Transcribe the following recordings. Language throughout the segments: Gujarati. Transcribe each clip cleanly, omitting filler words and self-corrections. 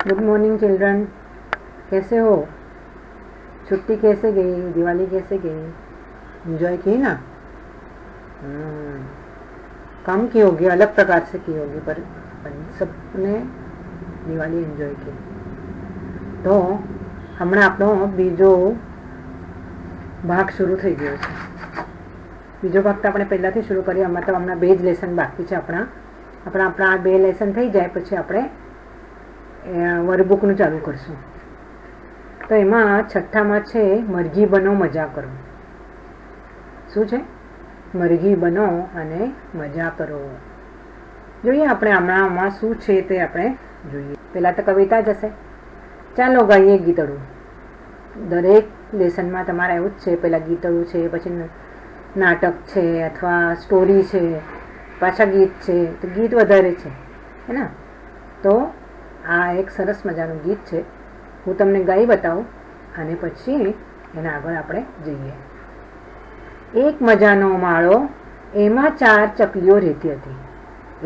गुड मॉर्निंग चिल्ड्रन, कैसे हो? छुट्टी कैसे गई? दिवाली कैसे गई? एंजॉय की ना? कम की होगी, अलग प्रकार से की होगी, पर सबने दिवाली एंजॉय की. તો હમણાં આપણો બીજો ભાગ શરૂ થઈ ગયો છે. બીજો ભાગ તો આપણે પહેલાંથી શરૂ કરીએ. આમાં તો હમણાં 2 જ લેસન બાકી છે. આપણા 2 લેસન થઈ જાય પછી આપણે વર્કબુકનું ચાલુ કરશું. તો એમાં છઠ્ઠામાં છે મરઘી બનો મજા કરો. શું છે? મરઘી બનો અને મજા કરો. જોઈએ આપણે આમાં શું છે તે આપણે જોઈએ. પહેલાં તો કવિતા જ હશે. ચાલો ગાઈએ ગીતડું. દરેક લેસનમાં તમારે એવું જ છે. પહેલાં ગીતડું છે, પછી નાટક છે અથવા સ્ટોરી છે, પાછા ગીત છે. તો ગીત વધારે છે હે ને. તો આ એક સરસ મજાનું ગીત છે. હું તમને ગાઈ બતાવું અને પછી એના આગળ આપણે જઈએ. એક મજાનો માળો, એમાં 4 ચકલીઓ રહેતી હતી.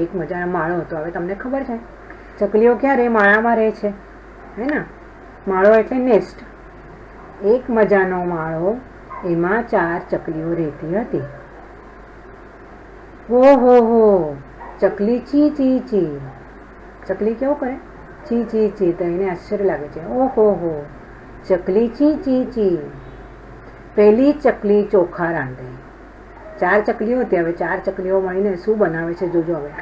એક મજાનો માળો હતો. હવે તમને ખબર છે ચકલીઓ ક્યારે માળામાં રહે છે હે ને. માળો એટલે નેસ્ટ. એક મજાનો માળો, એમાં 4 ચકલીઓ રહેતી હતી. હો હો હો, ચકલી ચી ચી ચી. ચકલી કેવું કરે? ચી ચી ચી. તો એને આશ્ચર્ય લાગે છે. ઓહો હો, ચકલી ચી ચી ચી. પહેલી ચકલી ચોખા રાંધે. 4 ચકલીઓ હતી. હવે 4 ચકલીઓ મળીને શું બનાવે છે જોજો. હવે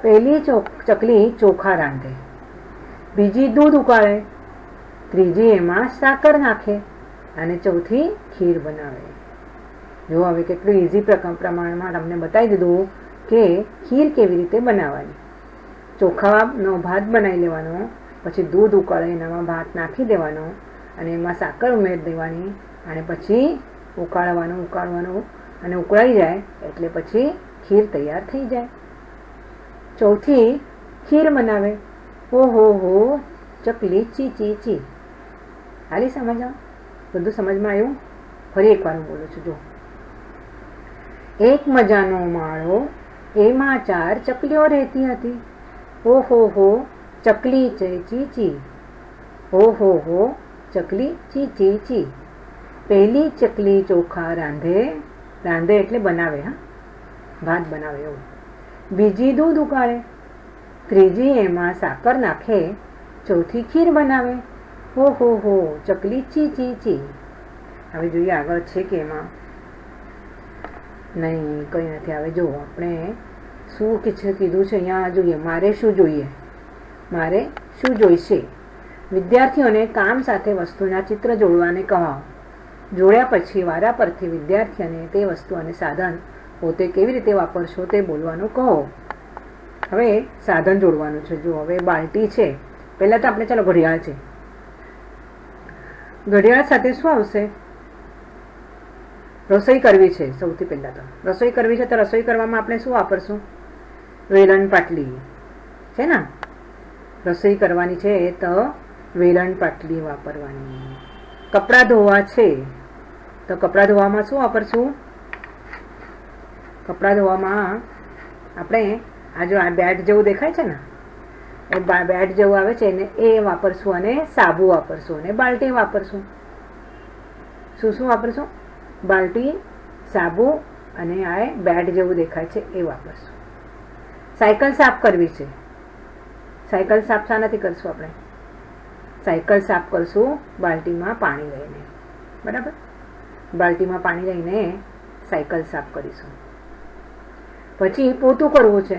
પહેલી ચકલી ચોખા રાંધે, બીજી દૂધ ઉકાળે, ત્રીજી એમાં સાકર નાખે અને ચોથી ખીર બનાવે. જો હવે કેટલું ઇઝી પ્રમાણમાં તમને બતાવી દીધું કે ખીર કેવી રીતે બનાવવાની. ચોખાનો ભાત બનાવી લેવાનો, પછી દૂધ ઉકાળે એનામાં ભાત નાખી દેવાનો અને એમાં સાકર ઉમેરી દેવાની અને પછી ઉકાળવાનું અને ઉકળાઈ જાય એટલે પછી ખીર તૈયાર થઈ જાય. ચોથી ખીર બનાવે. હો હો હો, ચકલી ચી ચી ચી. હાલી સમજ? બધું સમજમાં આવ્યું? ફરી એકવાર હું બોલું છું. જો, એક મજાનો માળો, એમાં 4 ચકલીઓ રહેતી હતી. હો હો હો, ચકલી ચી ચી. હો હો હો, ચકલી ચી ચી ચી. પહેલી ચકલી ચોખા રાંધે. રાંધે એટલે બનાવે. હા, ભાત બનાવે એવું. બીજી દૂધ ઉકાળે, ત્રીજી એમાં સાકર નાખે, ચોથી ખીર બનાવે. હો હો હો, ચકલી ચી ચી ચી. હવે જોઈએ આગળ છે કે એમાં નહીં, કંઈ નથી. હવે જો આપણે શું કીધું છે અહીંયા જોઈએ. મારે શું જોઈએ? મારે શું જોઈશે? વિદ્યાર્થીઓને કામ સાથે વસ્તુના ચિત્ર જોડવાને કહો. જોડ્યા પછી વારા પરથી વિદ્યાર્થીઓને તે વસ્તુ અને સાધન પોતે કેવી રીતે વાપરશો તે બોલવાનું કહો. હવે સાધન જોડવાનું છે. જો હવે બાલટી છે. પહેલાં તો આપણે ચાલો ઘડિયાળ છે. ઘડિયાળ સાથે શું આવશે? રસોઈ કરવી છે. સૌથી પહેલાં તો રસોઈ કરવી છે. તો રસોઈ કરવામાં આપણે શું વાપરશું? વેલણ પાટલી છે ને. રસોઈ કરવાની છે તો વેલણ પાટલી વાપરવાની. કપડાં ધોવા છે તો કપડાં ધોવામાં શું વાપરશું? કપડાં ધોવામાં આપણે આ બેટ જેવું દેખાય છે ને, એ બેટ જેવું આવે છે ને, એ વાપરશું અને સાબુ વાપરશું અને બાલટી વાપરશું. શું વાપરશું? બાલટી, સાબુ અને આ બેટ જેવું દેખાય છે એ વાપરશું. સાયકલ સાફ કરવી છે. સાયકલ સાફ શાનાથી કરશું આપણે? સાયકલ સાફ કરશું બાલટીમાં પાણી લઈને. બરાબર? બાલટીમાં પાણી લઈને સાયકલ સાફ કરીશું. પછી પોતું કરવું છે.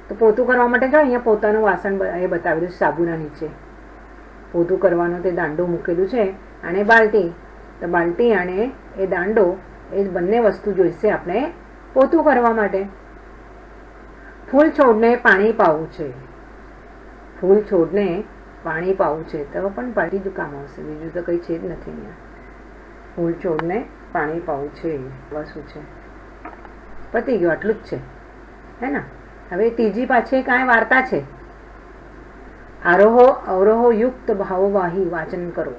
તો પોતું કરવા માટે જો અહીંયા પોતાનું વાસણ એ બતાવેલું છે સાબુના નીચે. પોતું કરવાનું તે દાંડો મૂકેલું છે અને બાલટી. તો બાલટી અને એ દાંડો એ બંને વસ્તુ જોઈશે આપણે પોતું કરવા માટે. ફૂલ છોડને પાણી પાવું છે. ફૂલ છોડને પાણી પાવું છે તો પણ પાણી જ કામ આવશે. બીજું તો કંઈ છે જ નથી અહીંયા. ફૂલ છોડને પાણી પાવું છે. શું છે? પતી ગયું. આટલું જ છે હે ને. હવે ત્રીજી પાછી કાંઈ વાર્તા છે. આરોહો અવરોહો યુક્ત ભાવવાહી વાચન કરો.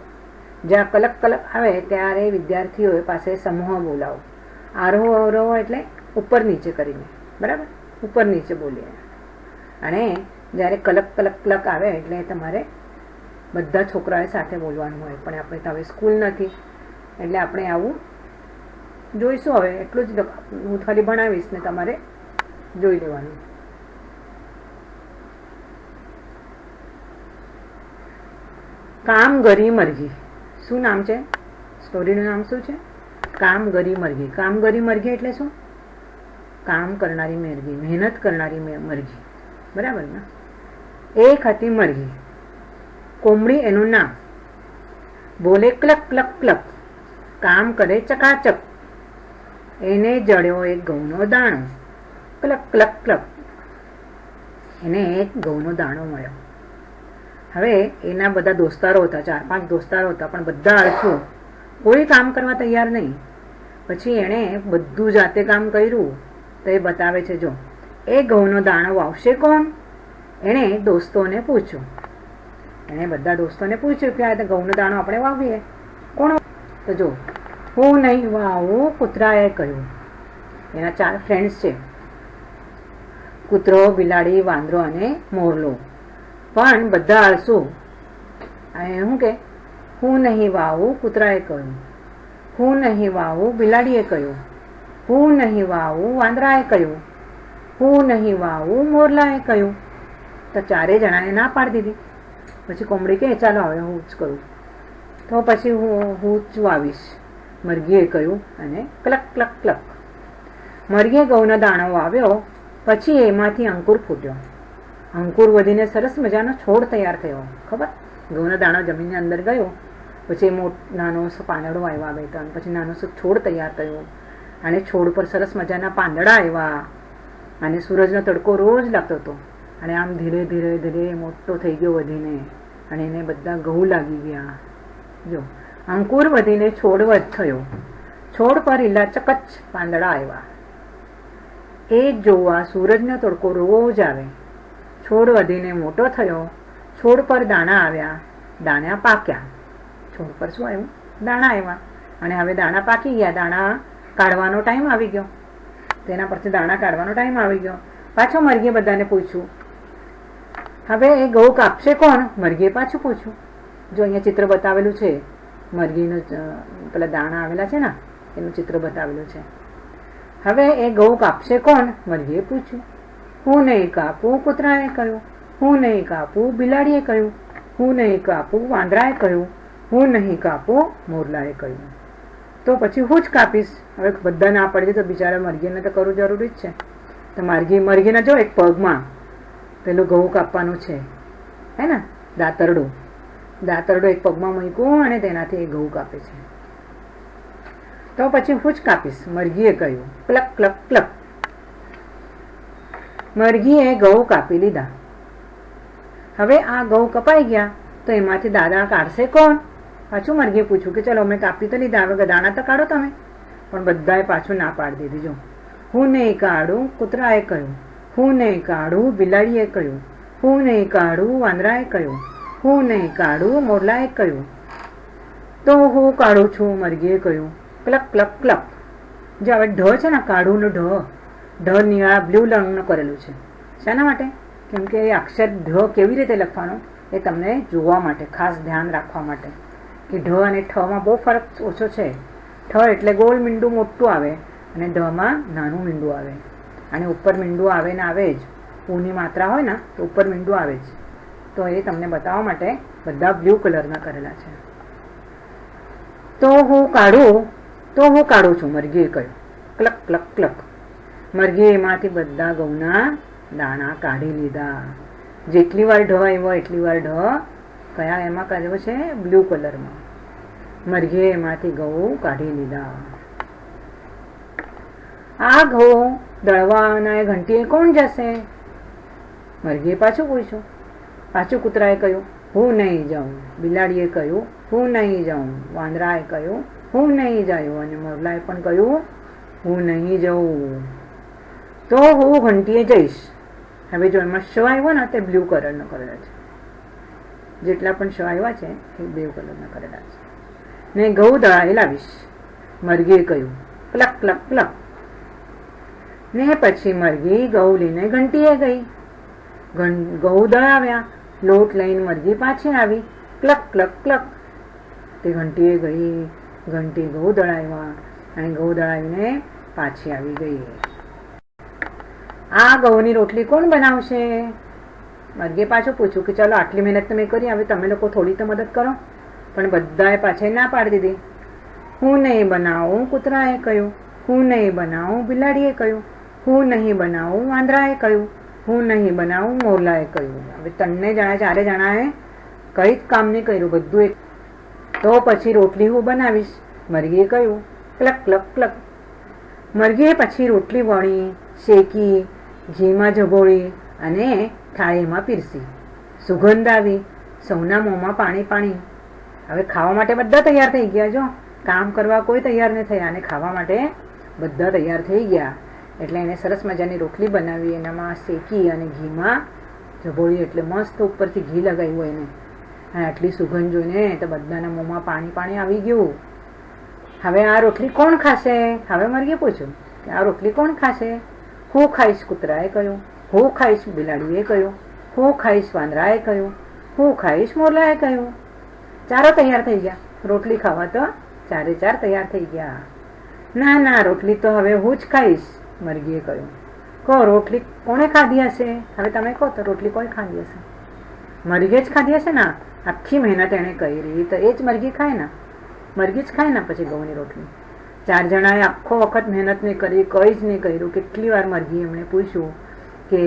જ્યાં કલક કલક આવે ત્યારે વિદ્યાર્થીઓ પાસે સમૂહ બોલાવો. આરોહો અવરોહો એટલે ઉપર નીચે કરીને. બરાબર? ઉપર નીચે બોલીએ. અને જ્યારે કલક કલક કલક આવે એટલે તમારે બધા છોકરાએ સાથે બોલવાનું હોય, પણ આપણે તો હવે સ્કૂલ નથી એટલે આપણે આવું જોઈશું. હવે એટલું જ હું ખાલી ભણાવીશ ને તમારે જોઈ લેવાનું. કામગરી મરઘી. શું નામ છે? સ્ટોરીનું નામ શું છે? કામગરી મરઘી. કામગરી મરઘી એટલે શું? કામ કરનારી મરઘી, મહેનત કરનારી મરઘી, બરાબર ને? એક હતી મરઘી, કોમળી એનું નામ, બોલે ક્લક ક્લક ક્લક, કામ કરે ચકાચક, એને જડ્યો એક ઘઉંનો દાણો, ક્લક ક્લક ક્લક, એને એક ઘઉંનો દાણો મળ્યો. હવે એના બધા દોસ્તારો હતા, 4-5 દોસ્તારો હતા, પણ બધા આળસુ, કોઈ કામ કરવા તૈયાર નહીં. પછી એણે બધું જાતે કામ કર્યું. તો એ બતાવે છે, જો એ ઘઉંનો દાણો વાવશે કોણ? એણે દોસ્તોને પૂછ્યું. એણે બધા દોસ્તોને પૂછ્યું કે આ ઘઉંનો દાણો આપણે વાવીએ, કોણ? તો જો, હું નહીં વાવું, કૂતરાએ કહ્યું. એના 4 ફ્રેન્ડ્સ છે, કૂતરો, બિલાડી, વાંદરો અને મોરલો. પણ બધા આળસુ. શું કે? હું નહીં વાવું, કૂતરાએ કહ્યું. હું નહીં વાવું, બિલાડીએ કહ્યું. હું નહીં વાવું, વાંદરાએ કહ્યું. હું નહીં વાવું, મોરલાએ કહ્યું. તો 4 જણાએ ના પાડી દીધી. પછી કોમડી કે ચાલો હવે હું જ કરું. તો પછી હું જ વાવીશ, મરઘીએ કહ્યું. અને ક્લક ક્લક ક્લક, મરઘીએ ઘઉંનો દાણો વાવ્યો. પછી એમાંથી અંકુર ફૂટ્યો. અંકુર વધીને સરસ મજાનો છોડ તૈયાર થયો. ખબર? ઘઉંનો દાણો જમીનની અંદર ગયો, પછી નાનો પાંદડો આવ્યા 2-3, પછી નાનો છોડ તૈયાર થયો. અને છોડ પર સરસ મજાના પાંદડા આવ્યા. અને સૂરજનો તડકો રોજ લાગતો હતો. અને આમ ધીરે ધીરે ધીરે મોટો થઈ ગયો વધીને, અને એને બધા ઘઉં લાગી ગયા. જો, અંકુર વધીને છોડ થયો. છોડ પર લીલા ચકચ પાંદડા આવ્યા. એ જોવા સૂરજનો તડકો રોજ આવે. છોડ વધીને મોટો થયો. છોડ પર દાણા આવ્યા. દાણા પાક્યા. છોડ પર શું આવ્યું? દાણા આવ્યા. અને હવે દાણા પાકી ગયા. દાણા કાઢવાનો ટાઈમ આવી ગયો. તેના પરથી દાણા કાઢવાનો ટાઈમ આવી ગયો. પાછો મરઘીએ બધાને પૂછ્યું, હવે એ ઘઉં કાપશે કોણ? મરઘીએ પાછું પૂછ્યું. જો અહીંયા ચિત્ર બતાવેલું છે, મરઘીનું પેલા દાણા આવેલા છે ને એનું ચિત્ર બતાવેલું છે. હવે એ ઘઉં કાપશે કોણ? મરઘીએ પૂછ્યું. હું નહીં કાપું, કૂતરાએ કહ્યું. હું નહીં કાપું, બિલાડીએ કહ્યું. હું નહીં કાપું, વાંદરાએ કહ્યું. હું નહીં કાપું, મોરલાએ કહ્યું. તો પછી હું જ કાપીશ. હવે બધા ના પડી તો બિચારા મરઘીને તો કરવું જરૂરી જ છે. તો મરઘીના જો એક પગમાં પેલું ઘઉં કાપવાનું છે, હે ને, દાતરડું એક પગમાં મૂક્યું અને તેનાથી એ ઘઉં કાપે છે. તો પછી હું જ કાપીશ, મરઘીએ કહ્યું. ક્લક ક્લક ક્લક, મરઘીએ ઘઉં કાપી લીધા. હવે આ ઘઉં કપાઈ ગયા તો એમાંથી દાણા કાઢશે કોણ? પાછું મરઘીએ પૂછ્યું કે ચલો અમે કાપી તો લીધા, હવે દાણા તો કાઢો તમે. પણ બધાએ પાછું ના પાડી દીધી. જો, હું નહીં કાઢું, કૂતરાએ કહ્યું. હું નહીં કાઢું, બિલાડીએ કહ્યું. હું નહીં કાઢું, વાંદરાએ કહ્યું. હું નહીં કાઢું, મોરલાએ કહ્યું. તો હું કાઢું છું, મરઘીએ કહ્યું. ક્લક ક્લક ક્લક. જે હવે ઢ છે ને, કાઢુંનો ઢ નીળા બ્લુ રંગનું કરેલું છે. શાના માટે? કેમ કે એ અક્ષર ઢ કેવી રીતે લખવાનો એ તમને જોવા માટે, ખાસ ધ્યાન રાખવા માટે કે ઢ અને ઠમાં બહુ ફરક ઓછો છે. ઠ એટલે ગોળ મીંડું મોટું આવે અને ઢમાં નાનું મીંડું આવે. અને ઉપર મીંડું આવે ને આવે જ. ઊની માત્રા હોય ને તો ઉપર મીંડું આવે જ. તો એ તમને બતાવવા માટે બધા બ્લુ કલરના કરેલા છે. તો હું કાઢું છું, મરઘીએ કહ્યું. ક્લક ક્લક ક્લક, મરઘીએ એમાંથી બધા ઘઉંના દાણા કાઢી લીધા. જેટલી વાર ઢ આવ્યો એટલી વાર ઢ કયા એમાં કર્યો છે? બ્લુ કલરમાં. મરઘીએ એમાંથી ઘઉં કાઢી લીધા. આ ઘઉં દળવાના ઘંટીએ કોણ જશે? મરઘીએ પાછું પૂછ્યું. પાછું કૂતરાએ કહ્યું, હું નહીં જાઉં. બિલાડીએ કહ્યું, હું નહીં જાઉં. વાંદરાએ કહ્યું, હું નહીં જાઉં. અને મોરલાએ પણ કહ્યું, હું નહીં જાઉં. તો હું ઘંટીએ જઈશ. હવે જો એમાં શ આવ્યો ને તે બ્લુ કલરનો કરેલા છે. જેટલા પણ શ આવ્યા છે એ બ્લુ કલરના કરેલા છે. ને ઘઉં દળાવી લાવીશ, મરઘીએ કહ્યું. ક્લક ક્લક ક્લક. ને પછી મરઘી ઘઉં લઈને ઘંટીએ ગઈ. ઘઉં દળાવ્યા. લોટ લઈને મરઘી પાછી આવી. ક્લક ક્લક ક્લક. તે ઘંટીએ ગઈ, ઘંટી ઘઉં દળાવ્યા અને ઘઉં દળાવીને પાછી આવી ગઈ. આ ઘઉંની રોટલી કોણ બનાવશે? મરઘીએ પાછું પૂછ્યું કે ચાલો આટલી મહેનત મેં કરી, હવે તમે લોકો થોડી તો મદદ કરો. પણ બધાએ પાછળ ના પાડી દીધી. હું નહીં બનાવું, કૂતરાએ કહ્યું. હું નહીં બનાવું, બિલાડીએ કહ્યું. હું નહીં બનાવું, વાંદરાએ કહ્યું. હું નહીં બનાવું, મોરલાએ કહ્યું. હવે ત્રણે જણા, ચારે જણાએ કંઈ જ કામ નહીં કર્યું, બધું એક. તો પછી રોટલી હું બનાવીશ, મરઘીએ કહ્યું. ક્લક ક્લક ક્લક. મરઘીએ પછી રોટલી વણી, શેકી, ઘીમાં ઝબોળી અને થાળીમાં પીરસી. સુગંધ આવી, સૌના મોંમાં પાણી પાણી. હવે ખાવા માટે બધા તૈયાર થઈ ગયા. જો કામ કરવા કોઈ તૈયાર નહીં થયા અને ખાવા માટે બધા તૈયાર થઈ ગયા. એટલે એને સરસ મજાની રોટલી બનાવી, એનામાં શેકી અને ઘીમાં ઝબોળી, એટલે મસ્ત ઉપરથી ઘી લગાવ્યું એને. અને આટલી સુગંધ જોઈને તો બધાના મોંમાં પાણી પાણી આવી ગયું. હવે આ રોટલી કોણ ખાશે? હવે મરઘીએ પૂછ્યું કે આ રોટલી કોણ ખાશે? હું ખાઈશ, કૂતરાએ કહ્યું. હું ખાઈશ, બિલાડીએ કહ્યું. હું ખાઈશ, વાંદરાએ કહ્યું. હું ખાઈશ, મોરલાએ કહ્યું. ચારો તૈયાર થઈ ગયા. રોટલી ખાવા તો ચારે ચાર તૈયાર થઈ ગયા. ના ના, રોટલી તો હવે હું જ ખાઈશ, મરઘીએ કહ્યું. કહો રોટલી કોણે ખાધી હશે? હવે તમે કહો તો રોટલી કોઈ ખાધી હશે? મરઘીએ જ ખાધી હશે ને. આખી મહેનત એણે કરી તો એ જ મરઘી ખાય ને. મરઘી જ ખાય ને પછી ઘઉંની રોટલી. ચાર જણાએ આખો વખત મહેનત નહીં કરી, કંઈ જ નહીં કર્યું. કેટલી વાર મરઘી એમણે પૂછ્યું કે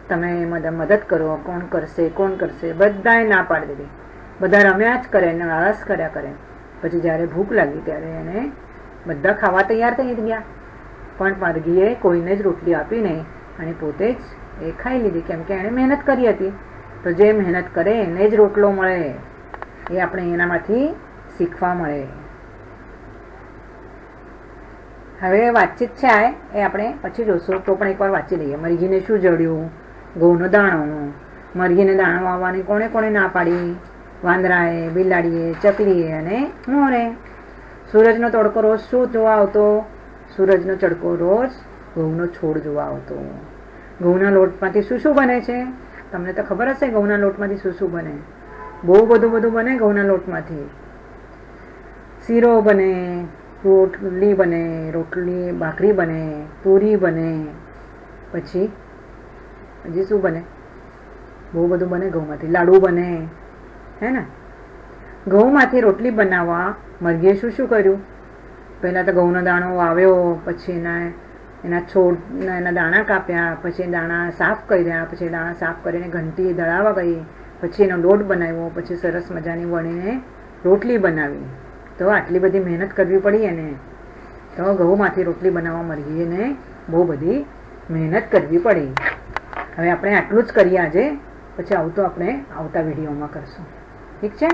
તમે મદદ કરો, કોણ કરશે કોણ કરશે? બધાએ ના પાડી દીધી. બધા રમ્યા જ કરે ને આળસ કર્યા કરે. પછી જ્યારે ભૂખ લાગી ત્યારે એને બધા ખાવા તૈયાર થઈ ગયા. પણ મરઘીએ કોઈને જ રોટલી આપી નહીં અને પોતે જ એ ખાઈ લીધી, કેમ કે એણે મહેનત કરી હતી. તો જે મહેનત કરે એને જ રોટલો મળે, એ આપણે એનામાંથી શીખવા મળે. હવે વાતચીત છે એ આપણે પછી જોશું, તો પણ એકવાર વાંચી લઈએ. મરઘીને શું જડ્યું? ઘઉંનો દાણો. મરઘીને દાણો આવવાની કોણે કોણે ના પાડી? વાંદરાએ, બિલાડીએ, ચકલીએ અને મોરે. સૂરજનો તડકો રોજ શું જોવા આવતો? સૂરજનો તડકો રોજ ઘઉંનો છોડ જોવા આવતો. ઘઉંના લોટમાંથી શું શું બને છે? તમને તો ખબર હશે ઘઉંના લોટમાંથી શું શું બને. બહુ બધું બને ઘઉંના લોટમાંથી. શીરો બને, રોટલી બને, રોટલી ભાખરી બને, પૂરી બને, પછી હજી શું બને? બહુ બધું બને ઘઉંમાંથી. લાડુ બને, હે ને. ઘઉંમાંથી રોટલી બનાવવા મરઘીએ શું શું કર્યું? પહેલાં તો ઘઉંનો દાણો વાવ્યો, પછી એના છોડના એના દાણા કાપ્યા, પછી દાણા સાફ કર્યા, પછી દાણા સાફ કરીને ઘંટી દળાવવા ગઈ, પછી એનો લોટ બનાવ્યો, પછી સરસ મજાની વણીને રોટલી બનાવી. તો આટલી બધી મહેનત કરવી પડી એને. તો ઘઉંમાંથી રોટલી બનાવવા મરઘીને બહુ બધી મહેનત કરવી પડી. હવે આપણે આટલું જ કરીએ આજે, પછી આવતો આપણે આવતા વિડીયોમાં કરશું. ઠીક છે?